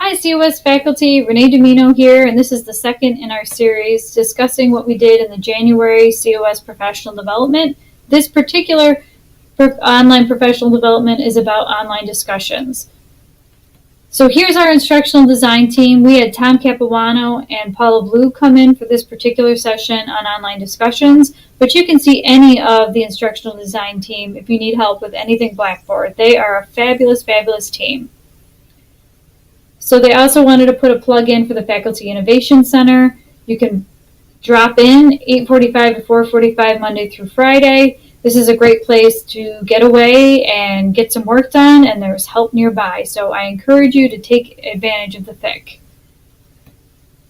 Hi, COS faculty, Renee Domino here, and this is the second in our series discussing what we did in the January COS professional development. This particular online professional development is about online discussions. So here's our instructional design team. We had Tom Capuano and Paula Blue come in for this particular session on online discussions, but you can see any of the instructional design team if you need help with anything Blackboard. They are a fabulous, fabulous team. So they also wanted to put a plug in for the Faculty Innovation Center. You can drop in 8:45 to 4:45 Monday through Friday. This is a great place to get away and get some work done, and there's help nearby. So I encourage you to take advantage of the FIC.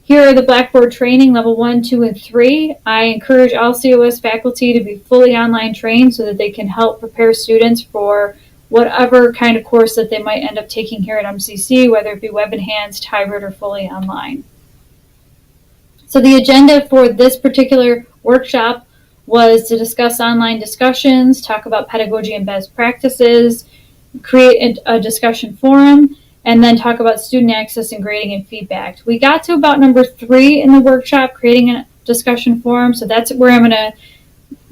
Here are the Blackboard training level 1, 2, and 3. I encourage all COS faculty to be fully online trained so that they can help prepare students for whatever kind of course that they might end up taking here at MCC, whether it be web enhanced, hybrid, or fully online. So the agenda for this particular workshop was to discuss online discussions, talk about pedagogy and best practices, create a discussion forum, and then talk about student access and grading and feedback. We got to about number 3 in the workshop, creating a discussion forum, so that's where I'm going to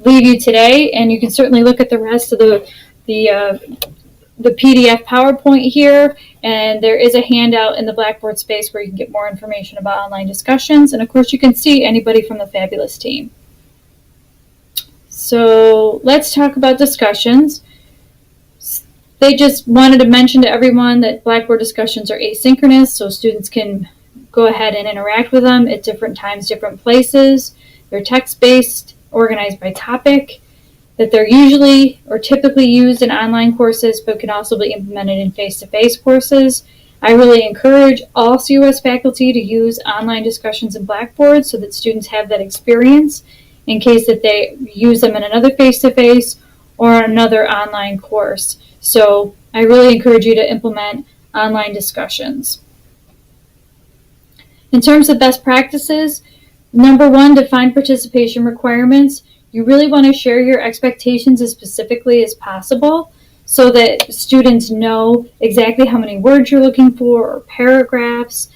leave you today, and you can certainly look at the rest of the PDF PowerPoint here, and there is a handout in the Blackboard space where you can get more information about online discussions, and of course you can see anybody from the fabulous team. So let's talk about discussions. They just wanted to mention to everyone that Blackboard discussions are asynchronous, so students can go ahead and interact with them at different times, different places. They're text-based, organized by topic, that they're usually or typically used in online courses, but can also be implemented in face-to-face courses. I really encourage all COS faculty to use online discussions in Blackboard so that students have that experience in case that they use them in another face-to-face or another online course. So I really encourage you to implement online discussions. In terms of best practices, number 1, define participation requirements. You really want to share your expectations as specifically as possible so that students know exactly how many words you're looking for or paragraphs,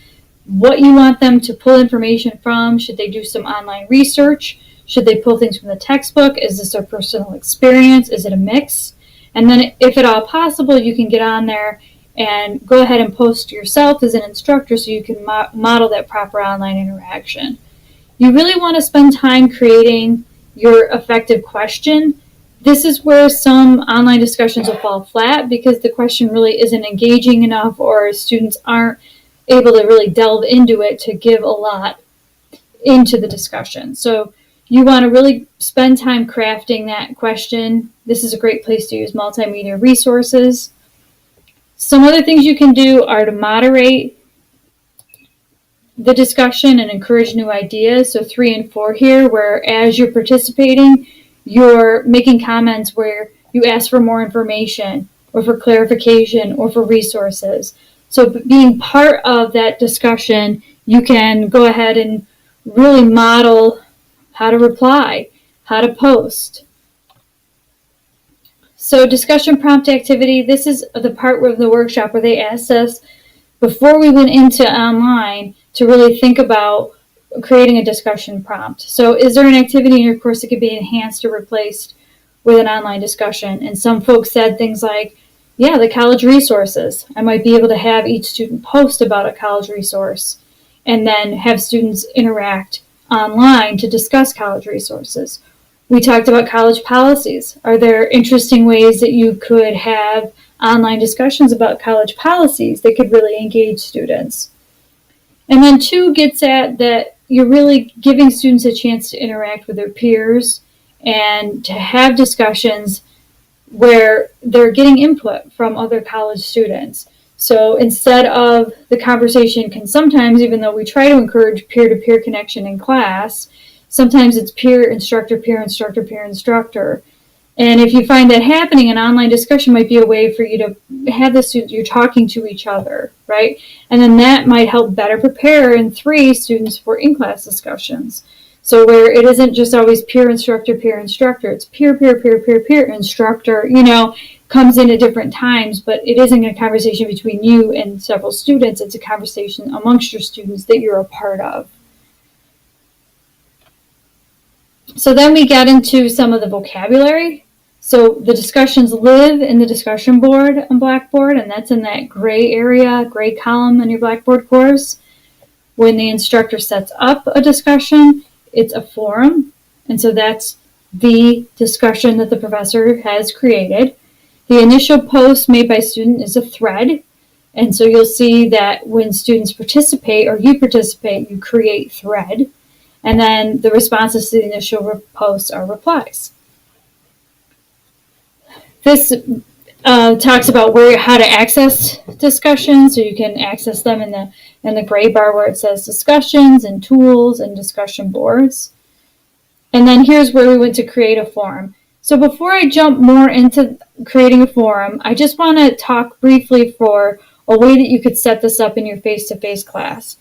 what you want them to pull information from. Should they do some online research? Should they pull things from the textbook? Is this their personal experience? Is it a mix? And then if at all possible, you can get on there and go ahead and post yourself as an instructor so you can model that proper online interaction. You really want to spend time creating your effective question. This is where some online discussions will fall flat because the question really isn't engaging enough or students aren't able to really delve into it to give a lot into the discussion. So you want to really spend time crafting that question. This is a great place to use multimedia resources. Some other things you can do are to moderate the discussion and encourage new ideas. So 3 and 4 here, where as you're participating, you're making comments where you ask for more information or for clarification or for resources. So being part of that discussion, you can go ahead and really model how to reply, how to post. So discussion prompt activity, this is the part of the workshop where they asked us before we went into online to really think about creating a discussion prompt. So is there an activity in your course that could be enhanced or replaced with an online discussion? And some folks said things like, yeah, the college resources. I might be able to have each student post about a college resource and then have students interact online to discuss college resources. We talked about college policies. Are there interesting ways that you could have online discussions about college policies that could really engage students? And then 2 gets at that you're really giving students a chance to interact with their peers and to have discussions where they're getting input from other college students. So instead of the conversation can sometimes, even though we try to encourage peer-to-peer connection in class, sometimes it's peer instructor, peer instructor, peer instructor. And if you find that happening, an online discussion might be a way for you to have the students, you're talking to each other, right? And then that might help better prepare in 3 students for in-class discussions. So where it isn't just always peer instructor, it's peer, peer, peer, peer, peer instructor, comes in at different times, but it isn't a conversation between you and several students. It's a conversation amongst your students that you're a part of. So then we get into some of the vocabulary. So the discussions live in the discussion board on Blackboard, and that's in that gray area, gray column in your Blackboard course. When the instructor sets up a discussion, it's a forum, and so that's the discussion that the professor has created. The initial post made by student is a thread, and so you'll see that when students participate or you participate, you create thread, and then the responses to the initial posts are replies. This talks about how to access discussions, so you can access them in the gray bar where it says discussions and tools and discussion boards. And then here's where we went to create a forum. So before I jump more into creating a forum, I just want to talk briefly for a way that you could set this up in your face-to-face class.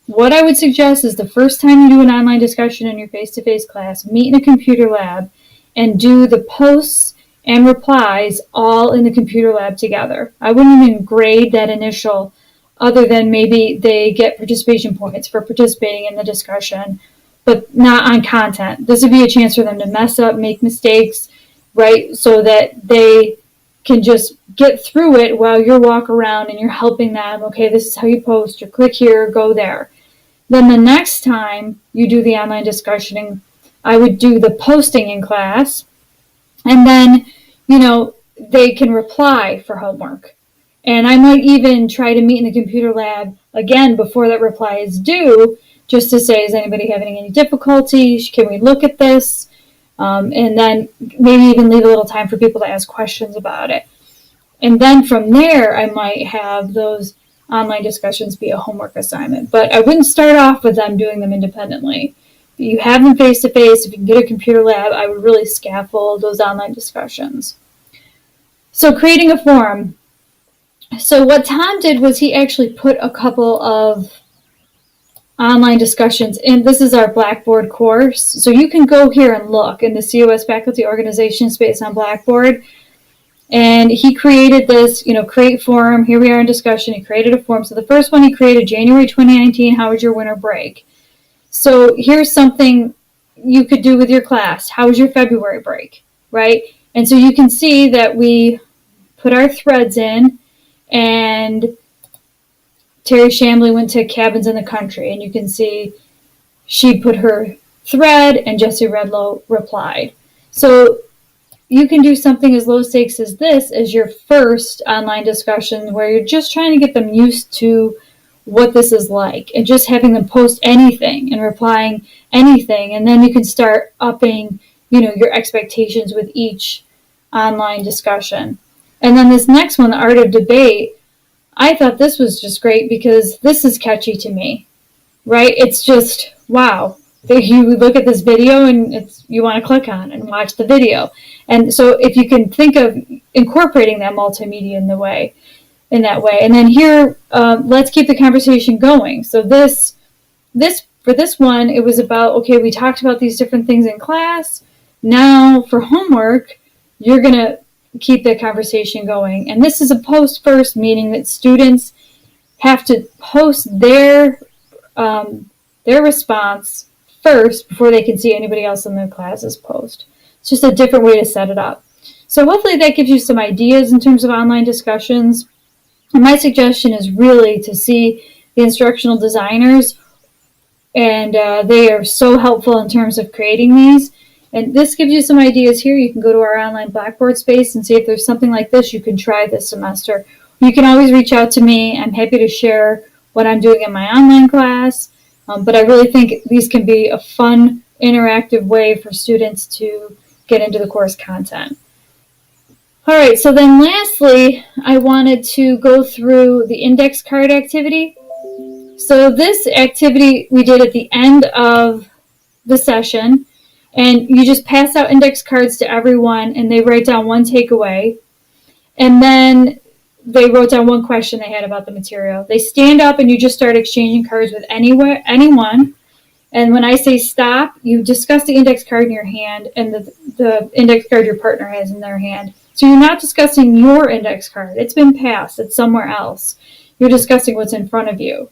What I would suggest is the first time you do an online discussion in your face-to-face class, meet in a computer lab and do the posts and replies all in the computer lab together. I wouldn't even grade that initial, other than maybe they get participation points for participating in the discussion, but not on content. This would be a chance for them to mess up, make mistakes, right? So that they can just get through it while you're walking around and you're helping them. Okay, this is how you post, or click here, go there. Then the next time you do the online discussioning, I would do the posting in class, and then, they can reply for homework. And I might even try to meet in the computer lab again before that reply is due, just to say, is anybody having any difficulties? Can we look at this? And then maybe even leave a little time for people to ask questions about it. And then from there, I might have those online discussions be a homework assignment. But I wouldn't start off with them doing them independently. You have them face-to-face. If you can get a computer lab, I would really scaffold those online discussions. So creating a forum. So what Tom did was he actually put a couple of online discussions in. This is our Blackboard course. So you can go here and look in the COS faculty organization space on Blackboard. And he created this, create forum. Here we are in discussion. He created a forum. So the first one he created, January 2019, how was your winter break? So here's something you could do with your class. How was your February break, right? And so you can see that we put our threads in, and Terry Shambly went to Cabins in the Country, and you can see she put her thread and Jesse Redlow replied. So you can do something as low stakes as this as your first online discussion, where you're just trying to get them used to what this is like, and just having them post anything and replying anything, and then you can start upping, your expectations with each online discussion. And then this next one, the art of debate, I thought this was just great because this is catchy to me, right? It's just, wow. You look at this video and you want to click on and watch the video. And so if you can think of incorporating that multimedia in that way. And then here, let's keep the conversation going. So for this one, it was about, okay, we talked about these different things in class. Now for homework, you're going to keep the conversation going. And this is a post first, meaning that students have to post their response first before they can see anybody else in their class's post. It's just a different way to set it up. So hopefully that gives you some ideas in terms of online discussions. And my suggestion is really to see the instructional designers, and they are so helpful in terms of creating these. And this gives you some ideas here. You can go to our online Blackboard space and see if there's something like this you can try this semester. You can always reach out to me. I'm happy to share what I'm doing in my online class. But I really think these can be a fun, interactive way for students to get into the course content. All right, so then lastly, I wanted to go through the index card activity. So this activity we did at the end of the session, and you just pass out index cards to everyone, and they write down one takeaway, and then they wrote down one question they had about the material. They stand up, and you just start exchanging cards with anyone. And when I say stop, you discuss the index card in your hand and the index card your partner has in their hand. So you're not discussing your index card. It's been passed. It's somewhere else. You're discussing what's in front of you.